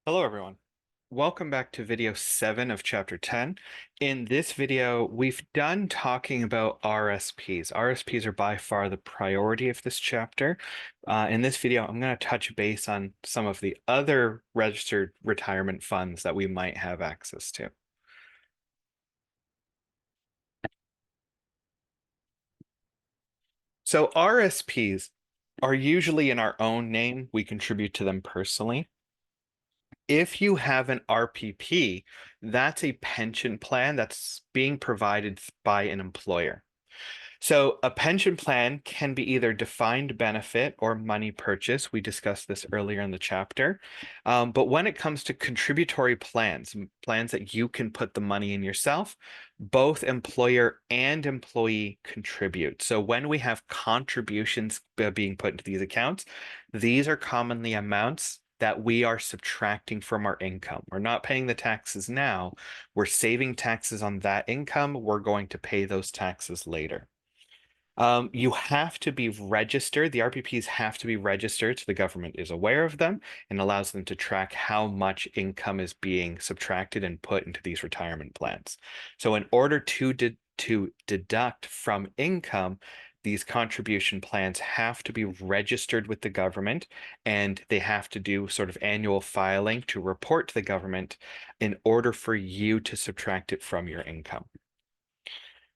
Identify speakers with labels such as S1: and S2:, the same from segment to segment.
S1: Hello, everyone. Welcome back to video 7 of chapter 10. In this video, we've done talking about RSPs. RSPs are by far the priority of this chapter. In this video, I'm going to touch base on some of the other registered retirement funds that we might have access to. So RSPs are usually in our own name. We contribute to them personally. If you have an RPP, that's a pension plan that's being provided by an employer. So a pension plan can be either defined benefit or money purchase. We discussed this earlier in the chapter. But when it comes to contributory plans, plans that you can put the money in yourself, both employer and employee contribute. So when we have contributions being put into these accounts, these are commonly amounts that we are subtracting from our income. We're not paying the taxes now. We're saving taxes on that income. We're going to pay those taxes later. You have to be registered. The RPPs have to be registered so the government is aware of them and allows them to track how much income is being subtracted and put into these retirement plans. So in order to deduct from income, these contribution plans have to be registered with the government, and they have to do sort of annual filing to report to the government in order for you to subtract it from your income.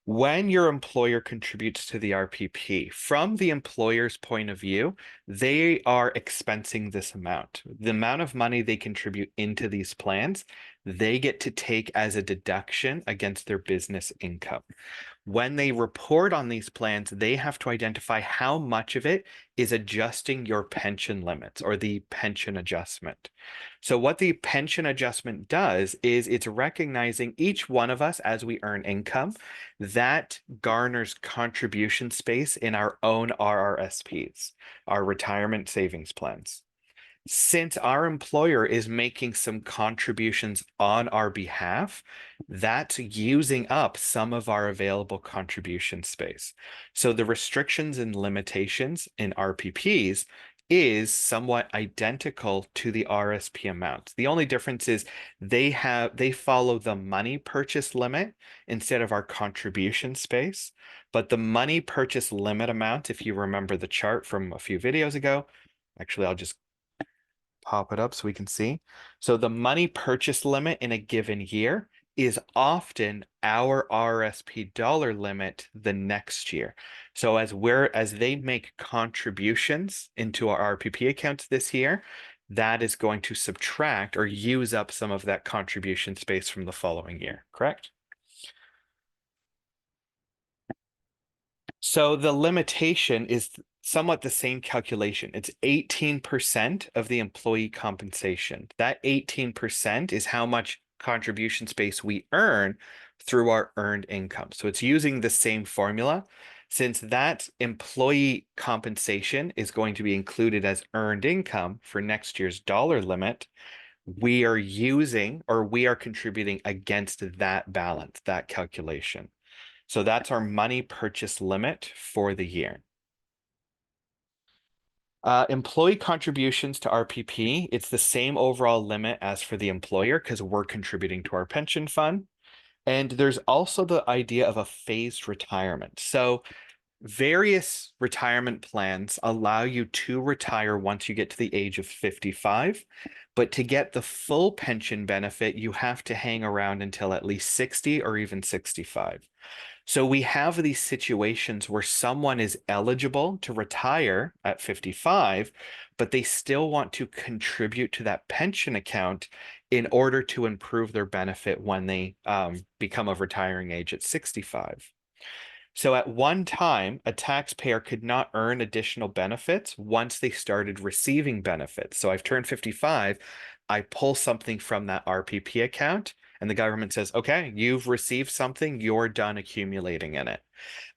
S1: When your employer contributes to the RPP, from the employer's point of view, they are expensing this amount. The amount of money they contribute into these plans, they get to take as a deduction against their business income. When they report on these plans, they have to identify how much of it is adjusting your pension limits or the pension adjustment. So what the pension adjustment does is it's recognizing each one of us as we earn income, that garners contribution space in our own RRSPs, our retirement savings plans. Since our employer is making some contributions on our behalf, that's using up some of our available contribution space. So the restrictions and limitations in RPPs is somewhat identical to the RSP amounts. The only difference is they follow the money purchase limit instead of our contribution space. But the money purchase limit amount, if you remember the chart from a few videos ago, actually, I'll just pop it up so we can see. So the money purchase limit in a given year is often our RSP dollar limit the next year. So as they make contributions into our RPP accounts this year, that is going to subtract or use up some of that contribution space from the following year, correct? So the limitation is somewhat the same calculation. It's 18% of the employee compensation. That 18% is how much contribution space we earn through our earned income. So it's using the same formula. Since that employee compensation is going to be included as earned income for next year's dollar limit, we are contributing against that balance, that calculation. So that's our money purchase limit for the year. Employee contributions to RPP, it's the same overall limit as for the employer because we're contributing to our pension fund. And there's also the idea of a phased retirement. So various retirement plans allow you to retire once you get to the age of 55, but to get the full pension benefit, you have to hang around until at least 60 or even 65. So we have these situations where someone is eligible to retire at 55, but they still want to contribute to that pension account in order to improve their benefit when they become of retiring age at 65. So at one time, a taxpayer could not earn additional benefits once they started receiving benefits. So I've turned 55, I pull something from that RPP account, and the government says, okay, you've received something, you're done accumulating in it.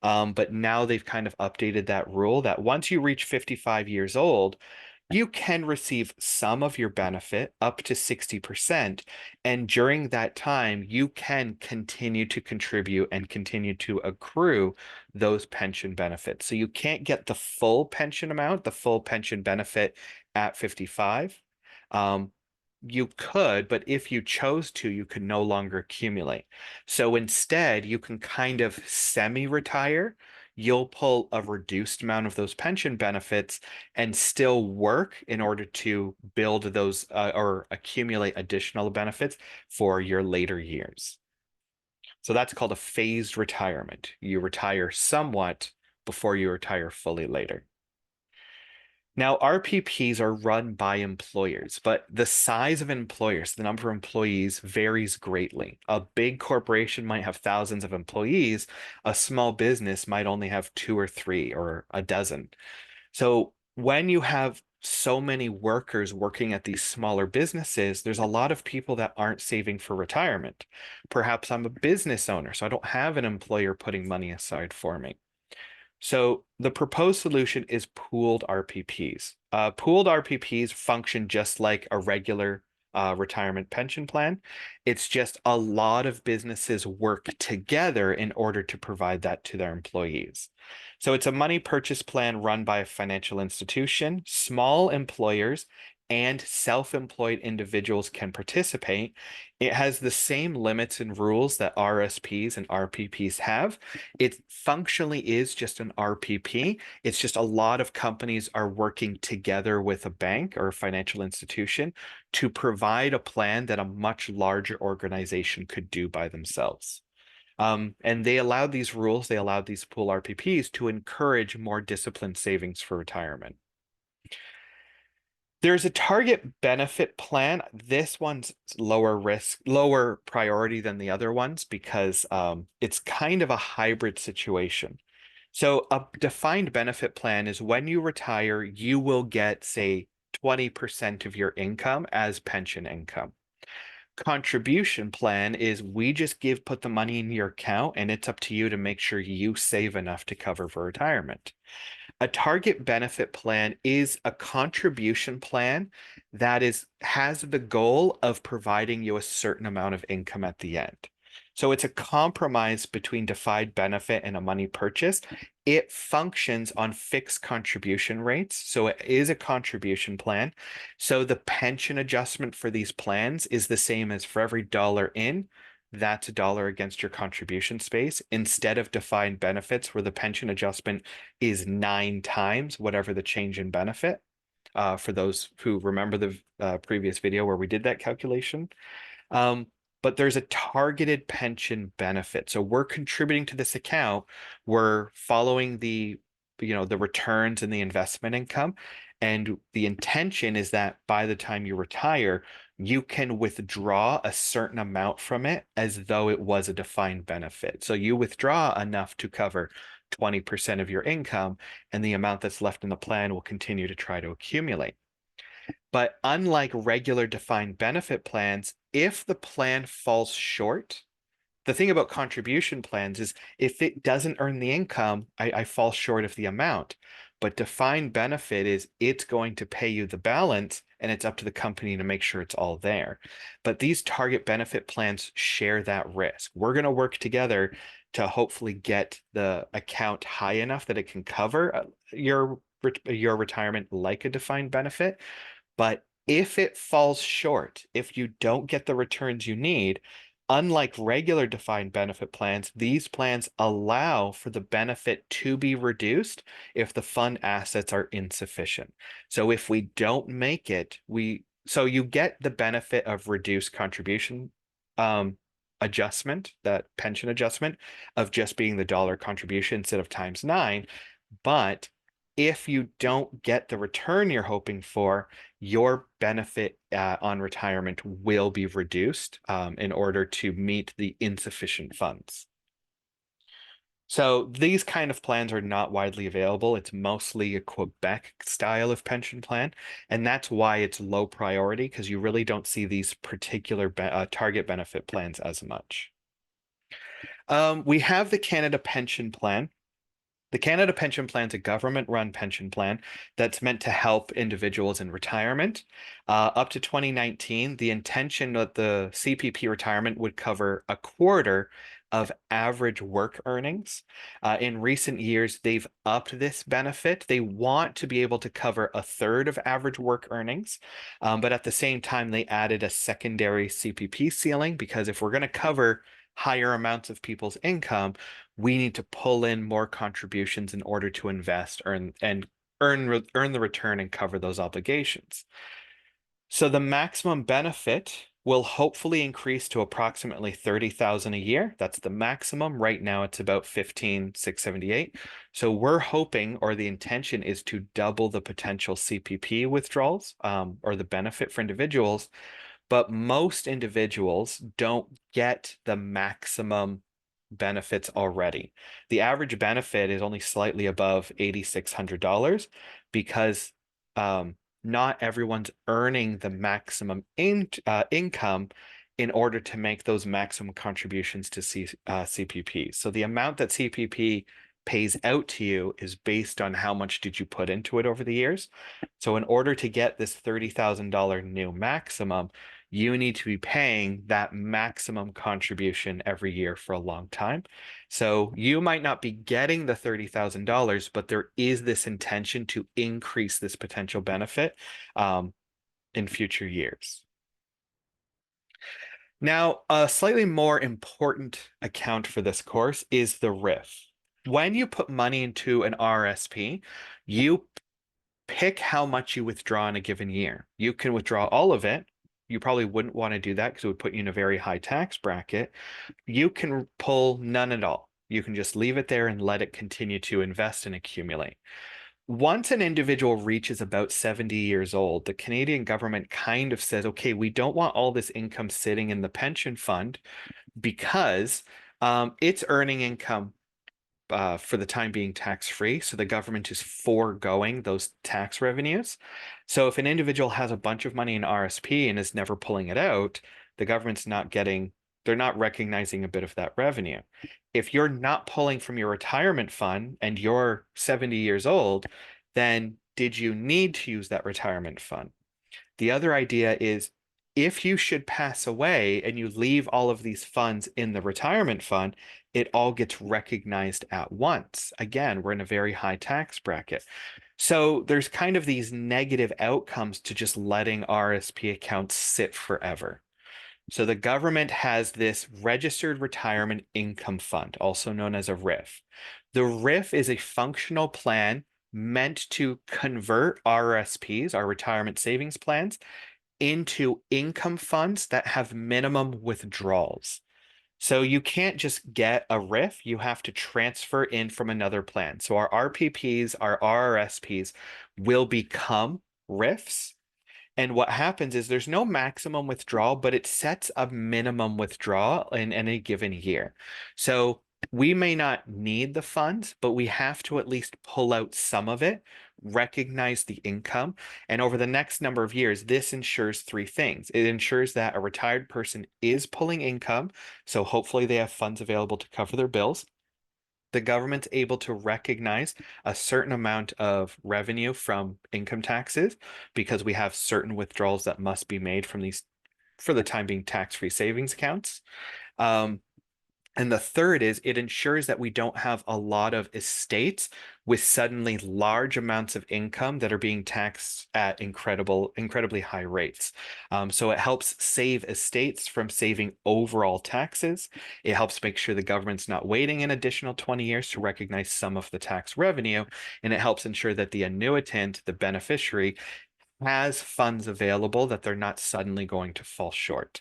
S1: But now they've kind of updated that rule that once you reach 55 years old, you can receive some of your benefit up to 60%. And during that time, you can continue to contribute and continue to accrue those pension benefits. So you can't get the full pension amount, the full pension benefit at 55. You could, but if you chose to, you could no longer accumulate. So instead, you can kind of semi-retire. You'll pull a reduced amount of those pension benefits and still work in order to build those or accumulate additional benefits for your later years. So that's called a phased retirement. You retire somewhat before you retire fully later. Now, RPPs are run by employers, but the size of employers, the number of employees varies greatly. A big corporation might have thousands of employees. A small business might only have two or three or a dozen. So when you have so many workers working at these smaller businesses, there's a lot of people that aren't saving for retirement. Perhaps I'm a business owner, so I don't have an employer putting money aside for me. So the proposed solution is pooled RPPs. Pooled RPPs function just like a regular retirement pension plan. It's just a lot of businesses work together in order to provide that to their employees. So it's a money purchase plan run by a financial institution. Small employers and self-employed individuals can participate. It has the same limits and rules that RSPs and RPPs have. It functionally is just an RPP. It's just a lot of companies are working together with a bank or a financial institution to provide a plan that a much larger organization could do by themselves. And they allowed these rules, they allowed these pool RPPs to encourage more disciplined savings for retirement. There's a target benefit plan. This one's lower risk, lower priority than the other ones because it's kind of a hybrid situation. So a defined benefit plan is when you retire, you will get, say, 20% of your income as pension income. Contribution plan is we just put the money in your account and it's up to you to make sure you save enough to cover for retirement. A target benefit plan is a contribution plan that has the goal of providing you a certain amount of income at the end. So it's a compromise between defined benefit and a money purchase. It functions on fixed contribution rates. So it is a contribution plan. So the pension adjustment for these plans is the same as for every dollar in, that's a dollar against your contribution space instead of defined benefits where the pension adjustment is 9 times whatever the change in benefit. For those who remember the previous video where we did that calculation. Um, but there's a targeted pension benefit. So we're contributing to this account. We're following the returns and the investment income. And the intention is that by the time you retire, you can withdraw a certain amount from it as though it was a defined benefit. So you withdraw enough to cover 20% of your income, and the amount that's left in the plan will continue to try to accumulate. But unlike regular defined benefit plans, if the plan falls short, the thing about contribution plans is if it doesn't earn the income, I fall short of the amount. But defined benefit is it's going to pay you the balance and it's up to the company to make sure it's all there. But these target benefit plans share that risk. We're going to work together to hopefully get the account high enough that it can cover your retirement like a defined benefit. But if it falls short, if you don't get the returns you need, unlike regular defined benefit plans, these plans allow for the benefit to be reduced if the fund assets are insufficient. So if we don't make it, so you get the benefit of reduced contribution adjustment, that pension adjustment of just being the dollar contribution instead of times 9. But if you don't get the return you're hoping for, your benefit on retirement will be reduced in order to meet the insufficient funds. So these kind of plans are not widely available. It's mostly a Quebec style of pension plan, and that's why it's low priority because you really don't see these particular target benefit plans as much. We have the Canada Pension Plan. The Canada Pension Plan is a government-run pension plan that's meant to help individuals in retirement. Up to 2019, the intention that the CPP retirement would cover a quarter of average work earnings. In recent years, they've upped this benefit. They want to be able to cover a third of average work earnings, but at the same time, they added a secondary CPP ceiling because if we're going to cover higher amounts of people's income, we need to pull in more contributions in order to invest, earn the return and cover those obligations. So the maximum benefit will hopefully increase to approximately 30,000 a year. That's the maximum. Right now it's about 15,678. So we're hoping, or the intention is to double the potential CPP withdrawals, or the benefit for individuals, but most individuals don't get the maximum benefits already. The average benefit is only slightly above $8,600 because not everyone's earning the maximum income in order to make those maximum contributions to CPP. So the amount that CPP pays out to you is based on how much did you put into it over the years. So in order to get this $30,000 new maximum, you need to be paying that maximum contribution every year for a long time. So you might not be getting the $30,000, but there is this intention to increase this potential benefit in future years. Now, a slightly more important account for this course is the RRIF. When you put money into an RRSP, you pick how much you withdraw in a given year. You can withdraw all of it. You probably wouldn't want to do that because it would put you in a very high tax bracket. You can pull none at all. You can just leave it there and let it continue to invest and accumulate. Once an individual reaches about 70 years old, the Canadian government kind of says, okay, we don't want all this income sitting in the pension fund because it's earning income for the time being tax-free. So the government is foregoing those tax revenues. So if an individual has a bunch of money in RSP and is never pulling it out, the government's not getting, they're not recognizing a bit of that revenue. If you're not pulling from your retirement fund and you're 70 years old, then did you need to use that retirement fund? The other idea is if you should pass away and you leave all of these funds in the retirement fund, it all gets recognized at once. Again, we're in a very high tax bracket. So there's kind of these negative outcomes to just letting RSP accounts sit forever. So the government has this registered retirement income fund, also known as a RRIF. The RRIF is a functional plan meant to convert RRSPs, our retirement savings plans, into income funds that have minimum withdrawals. So you can't just get a RRIF, you have to transfer in from another plan. So our RPPs, our RRSPs will become RRIFs. And what happens is there's no maximum withdrawal, but it sets a minimum withdrawal in any given year. So we may not need the funds, but we have to at least pull out some of it, recognize the income. And over the next number of years, this ensures three things. It ensures that a retired person is pulling income. So hopefully they have funds available to cover their bills. The government's able to recognize a certain amount of revenue from income taxes because we have certain withdrawals that must be made from these, for the time being, tax-free savings accounts. And the third is it ensures that we don't have a lot of estates with suddenly large amounts of income that are being taxed at incredibly high rates. So it helps save estates from saving overall taxes. It helps make sure the government's not waiting an additional 20 years to recognize some of the tax revenue. And it helps ensure that the annuitant, the beneficiary, has funds available that they're not suddenly going to fall short.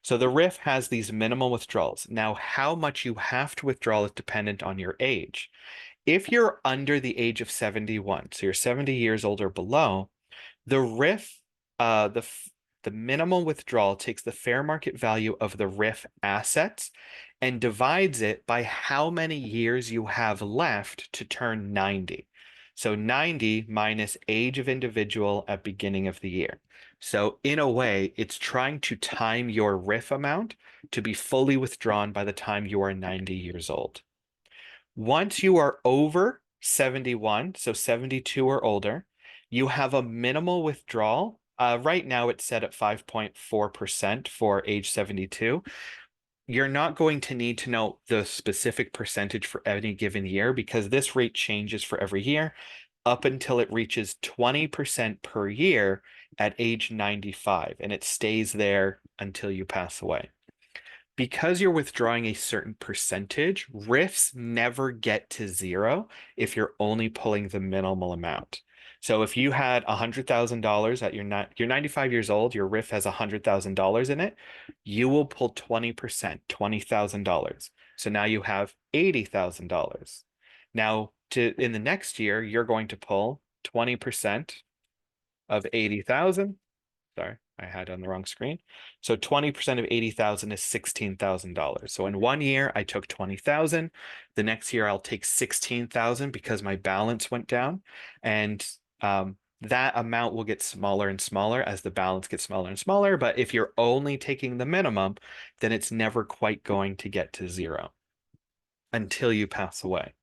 S1: So the RRIF has these minimal withdrawals. Now, how much you have to withdraw is dependent on your age. If you're under the age of 71, so you're 70 years old or below, the RRIF, the minimal withdrawal takes the fair market value of the RRIF assets and divides it by how many years you have left to turn 90. So 90 minus age of individual at beginning of the year. So in a way, it's trying to time your RRIF amount to be fully withdrawn by the time you are 90 years old. Once you are over 71, so 72 or older, you have a minimal withdrawal. Right now it's set at 5.4% for age 72. You're not going to need to know the specific percentage for any given year because this rate changes for every year up until it reaches 20% per year at age 95, and it stays there until you pass away. Because you're withdrawing a certain percentage, RRIFs never get to zero if you're only pulling the minimal amount. So if you had $100,000 at you're 95 years old, your RRIF has $100,000 in it, you will pull 20%, $20,000. So now you have $80,000. Now in the next year, you're going to pull 20% of 80,000. Sorry, I had it on the wrong screen. So 20% of 80,000 is $16,000. So in one year, I took 20,000. The next year, I'll take 16,000 because my balance went down. And that amount will get smaller and smaller as the balance gets smaller and smaller. But if you're only taking the minimum, then it's never quite going to get to zero until you pass away.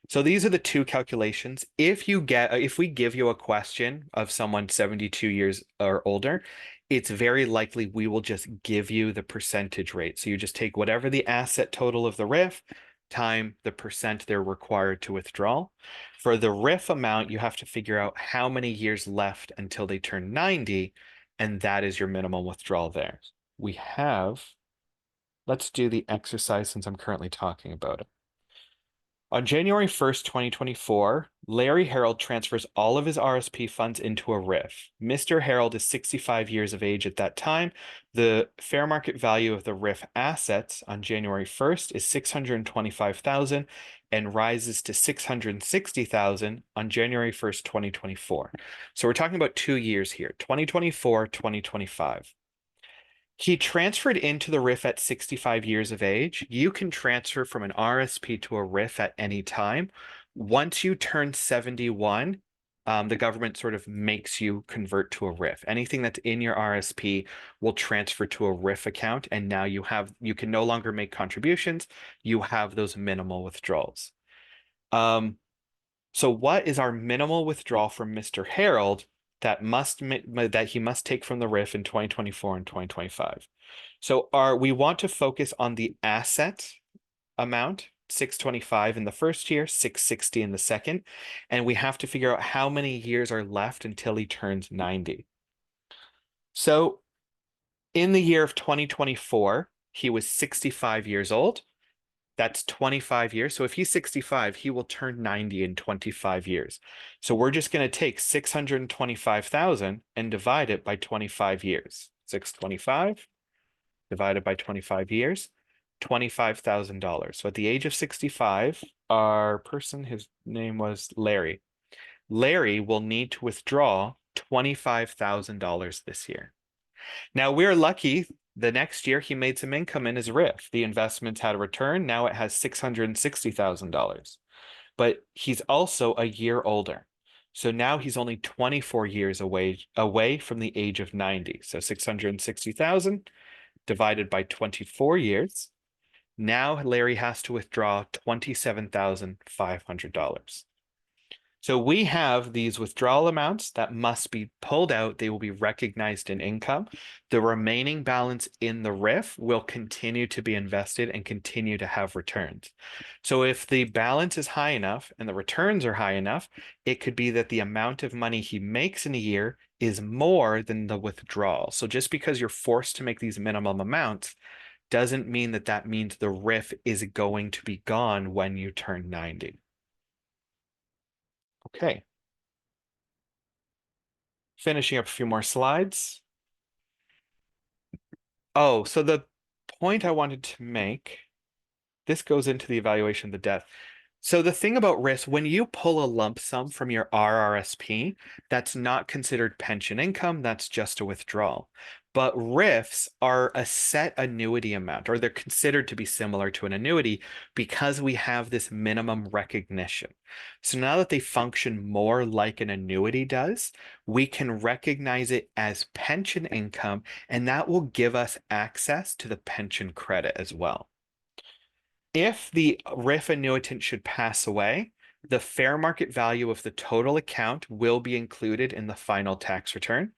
S1: So these are the two calculations. If we give you a question of someone 72 years or older, it's very likely we will just give you the percentage rate. So you just take whatever the asset total of the RRIF time the percent they're required to withdraw. For the RRIF amount, you have to figure out how many years left until they turn 90, and that is your minimum withdrawal there. Let's do the exercise since I'm currently talking about it. On January 1st, 2024, Larry Harold transfers all of his RSP funds into a RRIF. Mr. Harold is 65 years of age at that time. The fair market value of the RRIF assets on January 1st is $625,000 and rises to $660,000 on January 1st, 2024. So we're talking about 2 years here, 2024, 2025. He transferred into the RRIF at 65 years of age. You can transfer from an RSP to a RRIF at any time. Once you turn 71, the government sort of makes you convert to a RRIF. Anything that's in your RSP will transfer to a RRIF account, and now you can no longer make contributions. You have those minimal withdrawals. So what is our minimal withdrawal from Mr. Harold that he must take from the RRIF in 2024 and 2025? So we want to focus on the asset amount, 625 in the first year, 660 in the second, and we have to figure out how many years are left until he turns 90. So in the year of 2024, he was 65 years old. That's 25 years. So if he's 65, he will turn 90 in 25 years. So we're just going to take 625,000 and divide it by 25 years. 625 divided by 25 years, $25,000. So at the age of 65, our person, his name was Larry. Larry will need to withdraw $25,000 this year. Now we're lucky. The next year, he made some income in his RRIF. The investments had a return. Now it has $660,000. But he's also a year older. So now he's only 24 years away from the age of 90. So 660,000 divided by 24 years. Now Larry has to withdraw $27,500. So we have these withdrawal amounts that must be pulled out. They will be recognized in income. The remaining balance in the RRIF will continue to be invested and continue to have returns. So if the balance is high enough and the returns are high enough, it could be that the amount of money he makes in a year is more than the withdrawal. So just because you're forced to make these minimum amounts doesn't mean that means the RRIF is going to be gone when you turn 90. Okay. Finishing up a few more slides. Oh, so the point I wanted to make, this goes into the evaluation of the death. So the thing about risk, when you pull a lump sum from your RRSP, that's not considered pension income, that's just a withdrawal. But RRIFs are a set annuity amount, or they're considered to be similar to an annuity because we have this minimum recognition. So now that they function more like an annuity does, we can recognize it as pension income, and that will give us access to the pension credit as well. If the RRIF annuitant should pass away, the fair market value of the total account will be included in the final tax return.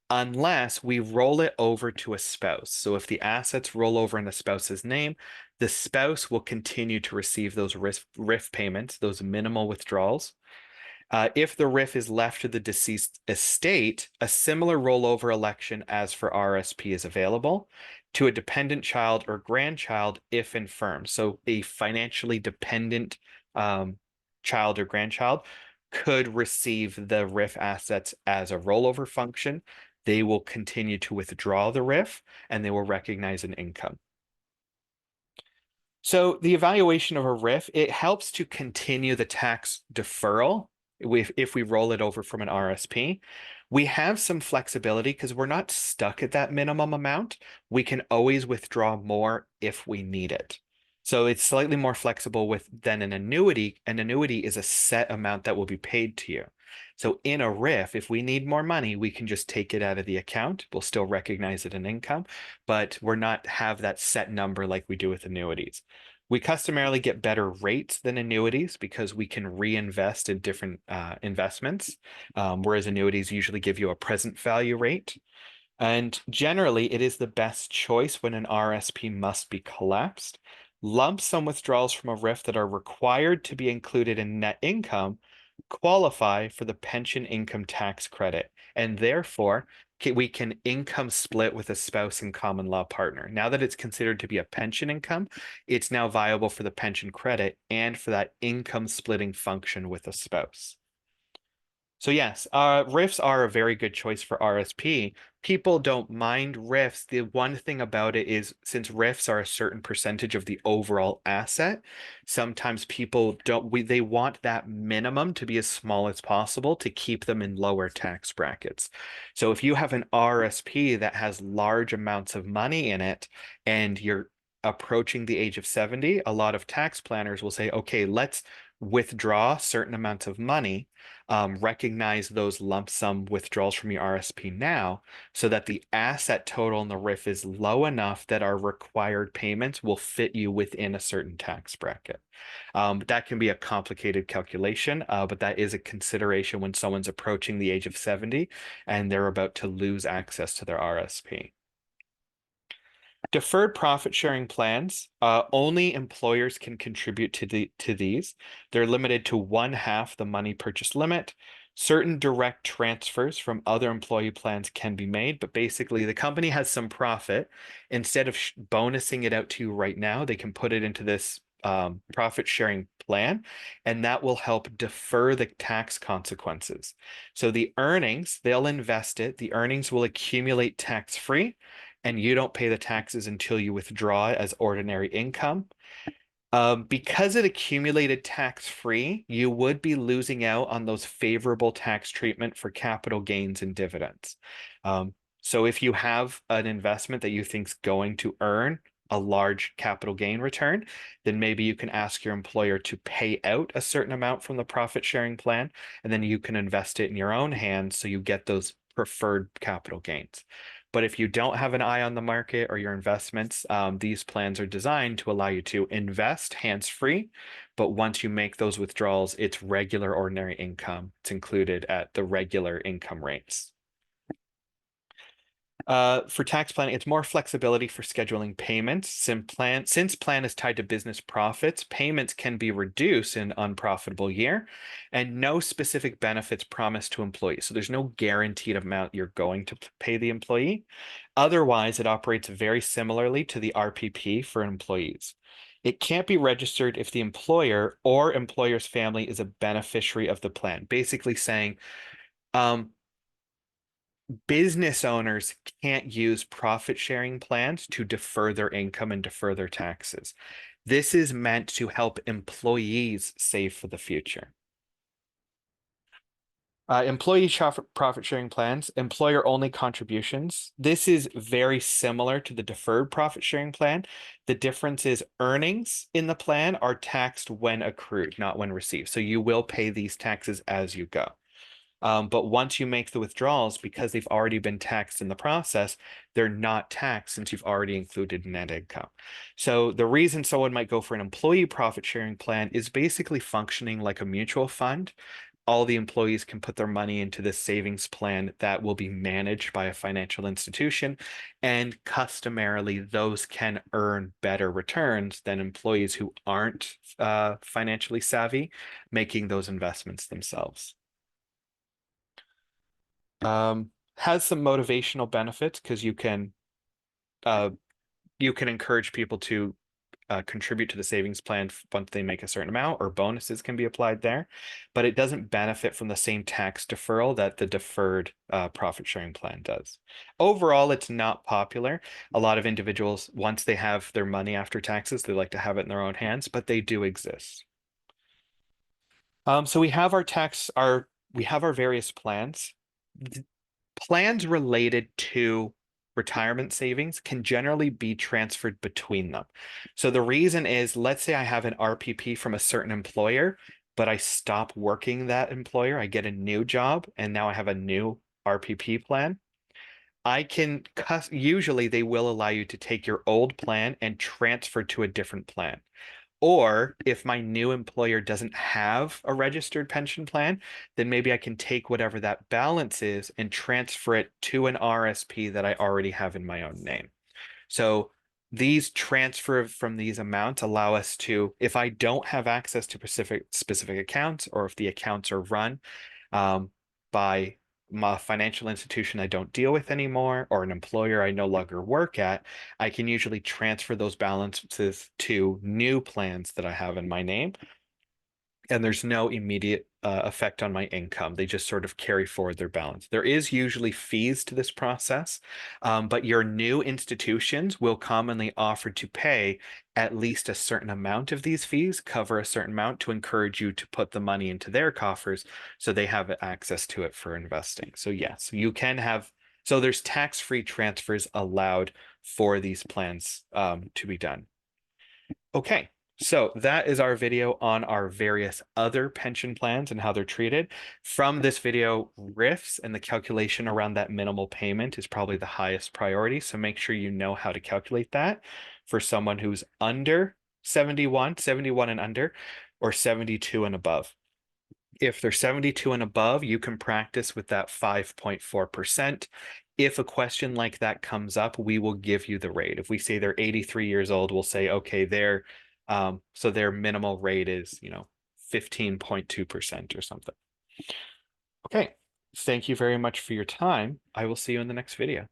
S1: unless we roll it over to a spouse. So if the assets roll over in the spouse's name, the spouse will continue to receive those RRIF payments, those minimal withdrawals. If the RRIF is left to the deceased estate, a similar rollover election as for RSP is available to a dependent child or grandchild if infirm. So a financially dependent child or grandchild could receive the RRIF assets as a rollover function. They will continue to withdraw the RRIF and they will recognize an income. So the evaluation of a RRIF, it helps to continue the tax deferral if we roll it over from an RSP. We have some flexibility because we're not stuck at that minimum amount. We can always withdraw more if we need it. So it's slightly more flexible than an annuity. An annuity is a set amount that will be paid to you. So in a RRIF, if we need more money, we can just take it out of the account. We'll still recognize it in income, but we're not have that set number like we do with annuities. We customarily get better rates than annuities because we can reinvest in different investments, whereas annuities usually give you a present value rate. And generally, it is the best choice when an RSP must be collapsed. Lump sum withdrawals from a RIF that are required to be included in net income qualify for the pension income tax credit, and therefore we can income split with a spouse and common law partner. Now that it's considered to be a pension income, it's now viable for the pension credit and for that income splitting function with a spouse. So yes, RRIFs are a very good choice for RSP. People don't mind RRIFs. The one thing about it is since RRIFs are a certain percentage of the overall asset, sometimes people they want that minimum to be as small as possible to keep them in lower tax brackets. So if you have an RSP that has large amounts of money in it and you're approaching the age of 70, a lot of tax planners will say, okay, let's withdraw certain amounts of money, recognize those lump sum withdrawals from your RSP now so that the asset total in the RRIF is low enough that our required payments will fit you within a certain tax bracket. That can be a complicated calculation, but that is a consideration when someone's approaching the age of 70 and they're about to lose access to their RSP. Deferred profit sharing plans, only employers can contribute to these. They're limited to 1/2 the money purchase limit. Certain direct transfers from other employee plans can be made, but basically the company has some profit. Instead of bonusing it out to you right now, they can put it into this profit sharing plan, and that will help defer the tax consequences. So the earnings, they'll invest it, the earnings will accumulate tax-free, and you don't pay the taxes until you withdraw it as ordinary income. Because it accumulated tax-free, you would be losing out on those favorable tax treatment for capital gains and dividends. So if you have an investment that you think is going to earn a large capital gain return, then maybe you can ask your employer to pay out a certain amount from the profit sharing plan, and then you can invest it in your own hands so you get those preferred capital gains. But if you don't have an eye on the market or your investments, these plans are designed to allow you to invest hands-free. But once you make those withdrawals, it's regular ordinary income. It's included at the regular income rates. For tax planning, it's more flexibility for scheduling payments. Since plan is tied to business profits, payments can be reduced in unprofitable year, and no specific benefits promised to employees. So there's no guaranteed amount you're going to pay the employee. Otherwise, it operates very similarly to the RPP for employees. It can't be registered if the employer or employer's family is a beneficiary of the plan. Basically saying, business owners can't use profit sharing plans to defer their income and defer their taxes. This is meant to help employees save for the future. Employee profit sharing plans, employer only contributions. This is very similar to the deferred profit sharing plan. The difference is earnings in the plan are taxed when accrued, not when received. So you will pay these taxes as you go. But once you make the withdrawals, because they've already been taxed in the process, they're not taxed since you've already included net income. So the reason someone might go for an employee profit sharing plan is basically functioning like a mutual fund. all the employees can put their money into this savings plan that will be managed by a financial institution. And customarily, those can earn better returns than employees who aren't financially savvy making those investments themselves. Has some motivational benefits because uh, you can encourage people to contribute to the savings plan once they make a certain amount, or bonuses can be applied there, but it doesn't benefit from the same tax deferral that the deferred profit sharing plan does. Overall, it's not popular. A lot of individuals, once they have their money after taxes, they like to have it in their own hands, but they do exist. So we have our various plans. Plans related to retirement savings can generally be transferred between them. So the reason is, let's say I have an RPP from a certain employer, but I stop working that employer, I get a new job, and now I have a new RPP plan. Usually they will allow you to take your old plan and transfer to a different plan. Or if my new employer doesn't have a registered pension plan, then maybe I can take whatever that balance is and transfer it to an RSP that I already have in my own name. So these transfer from these amounts allow us to, if I don't have access to specific accounts, or if the accounts are run by my financial institution I don't deal with anymore, or an employer I no longer work at, I can usually transfer those balances to new plans that I have in my name, and there's no immediate effect on my income. They just sort of carry forward their balance. There is usually fees to this process, but your new institutions will commonly offer to pay at least a certain amount of these fees, cover a certain amount to encourage you to put the money into their coffers so they have access to it for investing. So yes, you can have, so there's tax-free transfers allowed for these plans to be done. Okay, so that is our video on our various other pension plans and how they're treated. From this video, RRIFs and the calculation around that minimal payment is probably the highest priority. So make sure you know how to calculate that for someone who's under 71 and under, or 72 and above. If they're 72 and above, you can practice with that 5.4%. If a question like that comes up, we will give you the rate. If we say they're 83 years old, we'll say, okay, so their minimal rate is, 15.2% or something. Okay, thank you very much for your time. I will see you in the next video.